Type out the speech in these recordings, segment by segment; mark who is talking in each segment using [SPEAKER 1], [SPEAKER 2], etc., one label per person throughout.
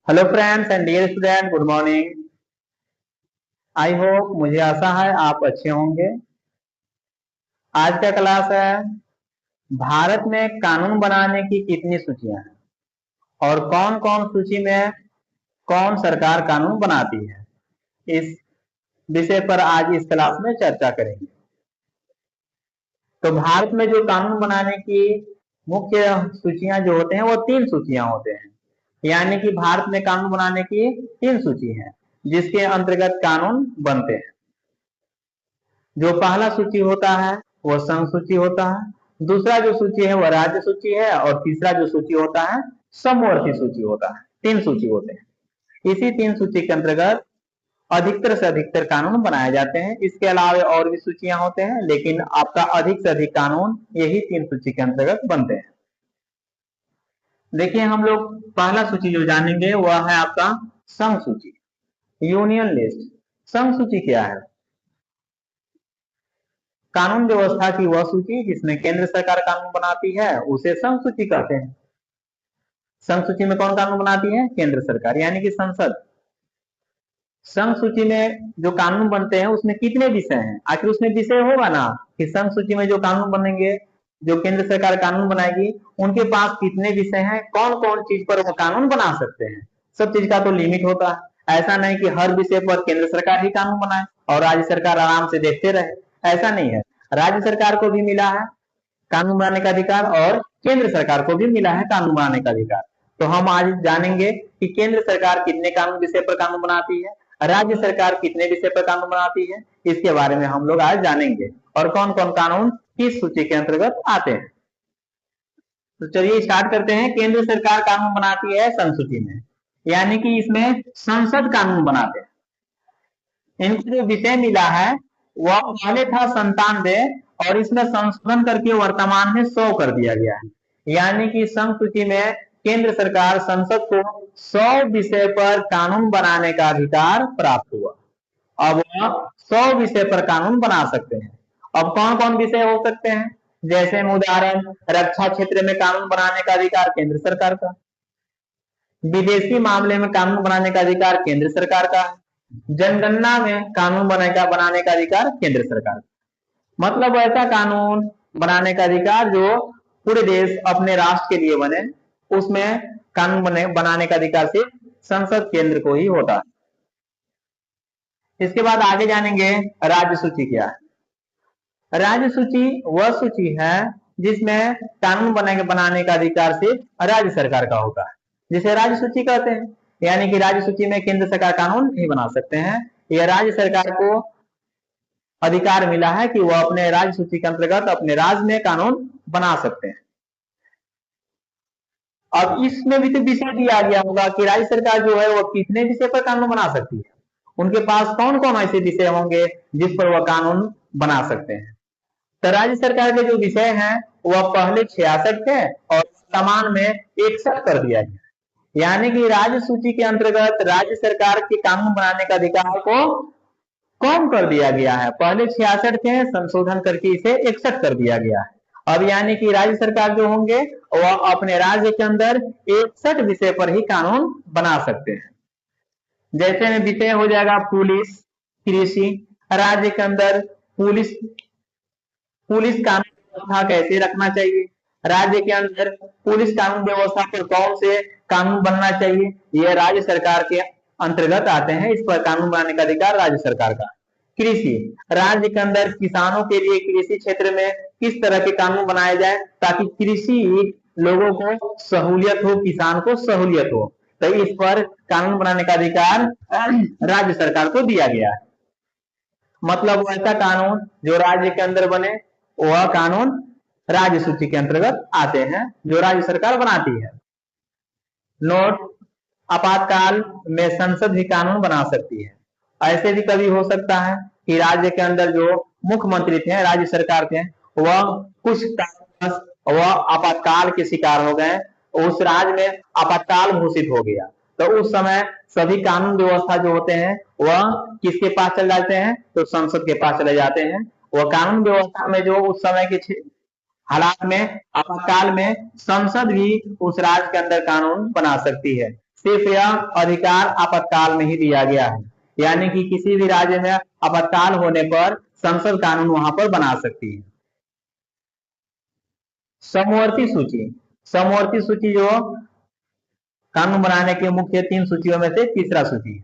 [SPEAKER 1] Hello friends and dear student, good morning. I hope, मुझे आशा है आप अच्छे होंगे। आज का क्लास है भारत में कानून बनाने की कितनी सूचियां हैं और कौन कौन सूची में कौन सरकार कानून बनाती है। इस विषय पर आज इस क्लास में चर्चा करेंगे। तो भारत में जो कानून बनाने की मुख्य सूचियां जो होते हैं वो तीन सूचियां होते हैं। यानी कि भारत में कानून बनाने की तीन सूची है जिसके अंतर्गत कानून बनते हैं। जो पहला सूची होता है वह संघ सूची होता है, दूसरा जो सूची है वह राज्य सूची है और तीसरा जो सूची होता है समवर्ती सूची होता है। तीन सूची होते हैं। इसी तीन सूची के अंतर्गत अधिकतर से अधिकतर कानून बनाए जाते हैं। इसके अलावा और भी सूचियां होते हैं, लेकिन आपका अधिक से अधिक कानून यही तीन सूची के अंतर्गत बनते हैं। देखिए, हम लोग पहला सूची जो जानेंगे वह है आपका संघ सूची, यूनियन लिस्ट। संघ सूची क्या है? कानून व्यवस्था की वह सूची जिसमें केंद्र सरकार कानून बनाती है उसे संघ सूची कहते हैं। संघ सूची में कौन कानून बनाती है? केंद्र सरकार, यानी कि संसद। संघ सूची में जो कानून बनते हैं उसमें कितने विषय हैं? आखिर उसमें विषय होगा ना कि संघ सूची में जो कानून बनेंगे, जो केंद्र सरकार कानून बनाएगी, उनके पास कितने विषय हैं, कौन कौन चीज पर वो कानून बना सकते हैं। सब चीज का तो लिमिट होता है। ऐसा नहीं कि हर विषय पर केंद्र सरकार ही कानून बनाए और राज्य सरकार आराम से देखते रहे। ऐसा नहीं है। राज्य सरकार को भी मिला है कानून बनाने का अधिकार और केंद्र सरकार को भी मिला है कानून बनाने का अधिकार। तो हम आज जानेंगे कि केंद्र सरकार कितने कानून विषय पर कानून बनाती है, राज्य सरकार कितने विषय पर कानून बनाती है, इसके बारे में हम लोग आज जानेंगे और कौन कौन कानून किस सूची के अंतर्गत आते हैं। तो चलिए स्टार्ट करते हैं। केंद्र सरकार कानून बनाती है संघ सूची में, यानी कि इसमें संसद कानून बनाते हैं। इनको जो विषय मिला है वह पहले था 97 और इसमें संशोधन करके वर्तमान में 100 कर दिया गया है। यानी कि संघ सूची में केंद्र सरकार संसद को 100 विषय पर कानून बनाने का अधिकार प्राप्त हुआ। अब वह 100 विषय पर कानून बना सकते हैं। अब कौन कौन विषय हो सकते हैं? जैसे उदाहरण, रक्षा क्षेत्र में कानून बनाने का अधिकार केंद्र सरकार का, विदेशी मामले में कानून बनाने का अधिकार केंद्र सरकार का, जनगणना में कानून बनाने का अधिकार केंद्र सरकार का। मतलब ऐसा कानून बनाने का अधिकार जो पूरे देश अपने राष्ट्र के लिए बने, उसमें कानून बनाने का अधिकार सिर्फ संसद केंद्र को ही होता है। इसके बाद आगे जानेंगे राज्य सूची क्या है। राज्य सूची वह सूची है जिसमें कानून बनाने का अधिकार सिर्फ राज्य सरकार का होता है, जिसे राज्य सूची कहते हैं। यानी कि राज्य सूची में केंद्र सरकार कानून नहीं बना सकते हैं। यह राज्य सरकार को अधिकार मिला है कि वह अपने राज्य सूची के अंतर्गत अपने राज्य में कानून बना सकते हैं। अब इसमें भी तो विषय दिया गया होगा कि राज्य सरकार जो है वो कितने विषय पर कानून बना सकती है, उनके पास कौन कौन ऐसे विषय होंगे जिस पर वह कानून बना सकते हैं। तो राज्य सरकार के जो विषय हैं वह पहले 66 थे और वर्तमान में 61 कर दिया गया। यानी कि राज्य सूची के अंतर्गत राज्य सरकार के कानून बनाने का अधिकार को कम कर दिया गया है। पहले 66 थे, संशोधन करके इसे 61 कर दिया गया है। अब यानी कि राज्य सरकार जो होंगे वह अपने राज्य के अंदर 61 विषय पर ही कानून बना सकते हैं। जैसे में विषय हो जाएगा पुलिस, कृषि। राज्य के अंदर पुलिस पुलिस कानून व्यवस्था कैसे रखना चाहिए, राज्य के अंदर पुलिस कानून व्यवस्था पर कौन से कानून बनना चाहिए, यह राज्य सरकार के अंतर्गत आते हैं। इस पर कानून बनाने का अधिकार राज्य सरकार का। कृषि, राज्य के अंदर किसानों के लिए कृषि क्षेत्र में किस तरह के कानून बनाए जाए ताकि कृषि लोगों को सहूलियत हो, किसान को सहूलियत हो, तो इस पर कानून बनाने का अधिकार राज्य सरकार को दिया गया है। मतलब ऐसा कानून जो राज्य के अंदर बने वह कानून राज्य सूची के अंतर्गत आते हैं जो राज्य सरकार बनाती है। नोट, आपातकाल में संसद भी कानून बना सकती है। ऐसे भी कभी हो सकता है कि राज्य के अंदर जो मुख्यमंत्री थे, राज्य सरकार थे, वह कुछ कारणवश वह आपातकाल के शिकार हो गए, उस राज्य में आपातकाल घोषित हो गया, तो उस समय सभी कानून व्यवस्था जो होते हैं वह किसके पास चले जाते हैं? तो संसद के पास चले जाते हैं। वह कानून व्यवस्था में जो उस समय के हालात में आपातकाल में संसद भी उस राज्य के अंदर कानून बना सकती है। सिर्फ यह अधिकार आपातकाल में ही दिया गया है, यानी कि किसी भी राज्य में आपातकाल होने पर संसद कानून वहां पर बना सकती है। समवर्ती सूची, समवर्ती सूची जो कानून बनाने के मुख्य 3 सूचियों में से तीसरा सूची है।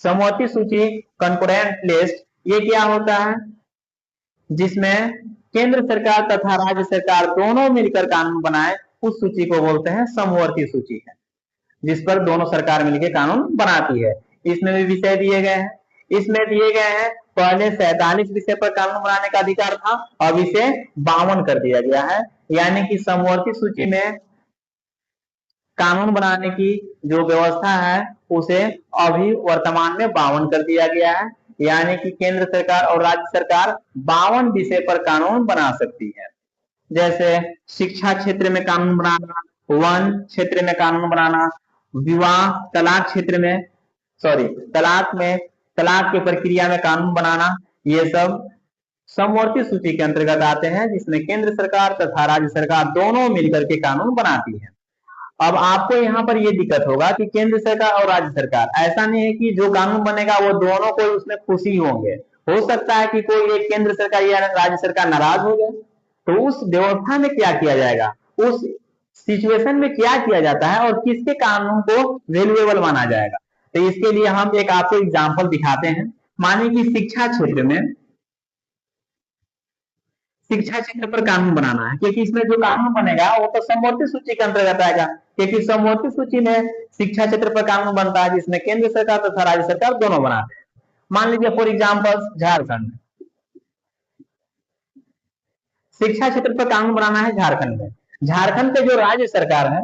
[SPEAKER 1] समवर्ती सूची कंकरेंट लिस्ट, ये क्या होता है, जिसमें केंद्र सरकार तथा राज्य सरकार दोनों मिलकर कानून बनाए, उस सूची को बोलते हैं समवर्ती सूची है, जिस पर दोनों सरकार मिलकर कानून बनाती है। इसमें भी विषय दिए गए हैं, इसमें दिए गए हैं पहले 47 विषय पर कानून बनाने का अधिकार था, अब इसे 52 कर दिया गया है, यानी कि समवर्ती सूची में कानून बनाने की जो व्यवस्था है उसे अभी वर्तमान में 52 कर दिया गया है, यानी कि केंद्र सरकार और राज्य सरकार 52 विषय पर कानून बना सकती है। जैसे शिक्षा क्षेत्र में कानून बनाना, वन क्षेत्र में कानून बनाना, विवाह तलाक क्षेत्र में तलाक की प्रक्रिया में कानून बनाना, ये सब समवर्ती सूची के अंतर्गत आते हैं, जिसमें केंद्र सरकार तथा राज्य सरकार दोनों मिलकर के कानून बनाती है। अब आपको यहाँ पर ये दिक्कत होगा कि केंद्र सरकार और राज्य सरकार, ऐसा नहीं है कि जो कानून बनेगा वो दोनों को उसमें खुशी होंगे, हो सकता है कि कोई एक केंद्र सरकार या राज्य सरकार नाराज हो जाए, तो उस व्यवस्था में क्या किया जाएगा, उस सिचुएशन में क्या किया जाता है और किसके कानून को वैल्यूएबल माना जाएगा। तो इसके लिए हम एक आपको एग्जाम्पल दिखाते हैं। मानिए कि शिक्षा क्षेत्र पर कानून बनाना है, क्योंकि इसमें जो कानून बनेगा वो तो समवर्ती सूची के अंतर्गत आएगा, क्योंकि समवर्ती सूची में शिक्षा क्षेत्र पर कानून बनता है, जिसमें केंद्र सरकार तथा राज्य सरकार दोनों बनाते हैं। मान लीजिए फॉर एग्जाम्पल झारखंड, शिक्षा क्षेत्र पर कानून बनाना है झारखंड में। झारखंड के जो राज्य सरकार है,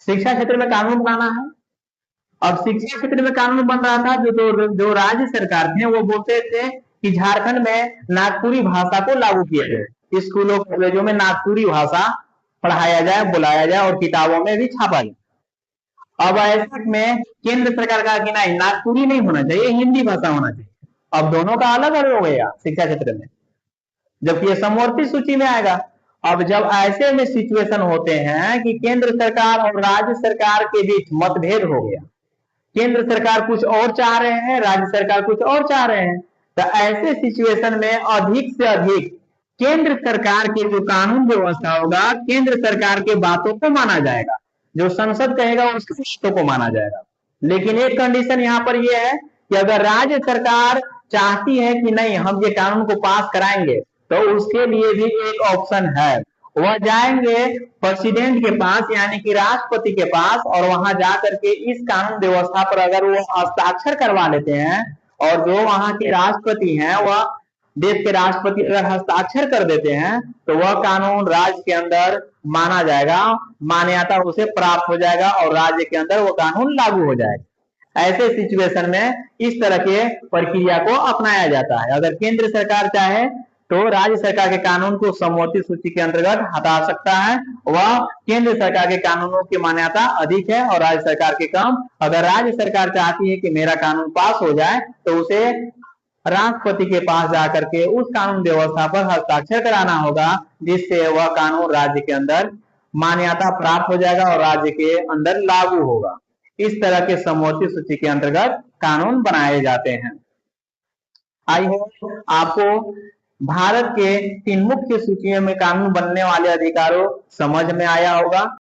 [SPEAKER 1] शिक्षा क्षेत्र में कानून बनाना है। अब शिक्षा क्षेत्र में कानून बन रहा था, जो राज्य सरकार थे वो बोलते थे कि झारखंड में नागपुरी भाषा को लागू किया जाए, स्कूलों कॉलेजों में नागपुरी भाषा पढ़ाया जाए, बुलाया जाए और किताबों में भी छापा जाए। अब ऐसे में केंद्र सरकार का कि नहीं, नागपुरी नहीं होना चाहिए, हिंदी भाषा होना चाहिए। अब दोनों का अलग अलग हो गया शिक्षा क्षेत्र में, जबकि ये समवर्ती सूची में आएगा। अब जब ऐसे में सिचुएशन होते हैं कि केंद्र सरकार और राज्य सरकार के बीच मतभेद हो गया, केंद्र सरकार कुछ और चाह रहे हैं, राज्य सरकार कुछ और चाह रहे हैं, तो ऐसे सिचुएशन में अधिक से अधिक केंद्र सरकार के जो कानून व्यवस्था होगा, केंद्र सरकार के बातों को माना जाएगा, जो संसद कहेगा उसकी बातों को माना जाएगा। लेकिन एक कंडीशन यहाँ पर यह है कि अगर राज्य सरकार चाहती है कि नहीं हम ये कानून को पास कराएंगे, तो उसके लिए भी एक ऑप्शन है, वह जाएंगे प्रेसिडेंट के पास यानी कि राष्ट्रपति के पास, और वहां जाकर के इस कानून व्यवस्था पर अगर वो हस्ताक्षर करवा लेते हैं, और जो वहां के राष्ट्रपति हैं वह देश के राष्ट्रपति अगर हस्ताक्षर कर देते हैं, तो वह कानून राज्य के अंदर माना जाएगा, मान्यता उसे प्राप्त हो जाएगा और राज्य के अंदर वो कानून लागू हो जाएगा। ऐसे सिचुएशन में इस तरह के प्रक्रिया को अपनाया जाता है। अगर केंद्र सरकार चाहे तो राज्य सरकार के कानून को समवर्ती सूची के अंतर्गत हटा सकता है, वह केंद्र सरकार के कानूनों की मान्यता अधिक है और राज्य सरकार के कम। अगर राज्य सरकार चाहती है कि मेरा कानून पास हो जाए, तो उसे राष्ट्रपति के पास जाकर के उस कानून व्यवस्था पर हस्ताक्षर कराना होगा, जिससे वह कानून राज्य के अंदर मान्यता प्राप्त हो जाएगा और राज्य के अंदर लागू होगा। इस तरह के समवर्ती सूची के अंतर्गत कानून बनाए जाते हैं। आई होप आपको भारत के 3 मुख्य सूचियों में कानून बनने वाले अधिकारों समझ में आया होगा।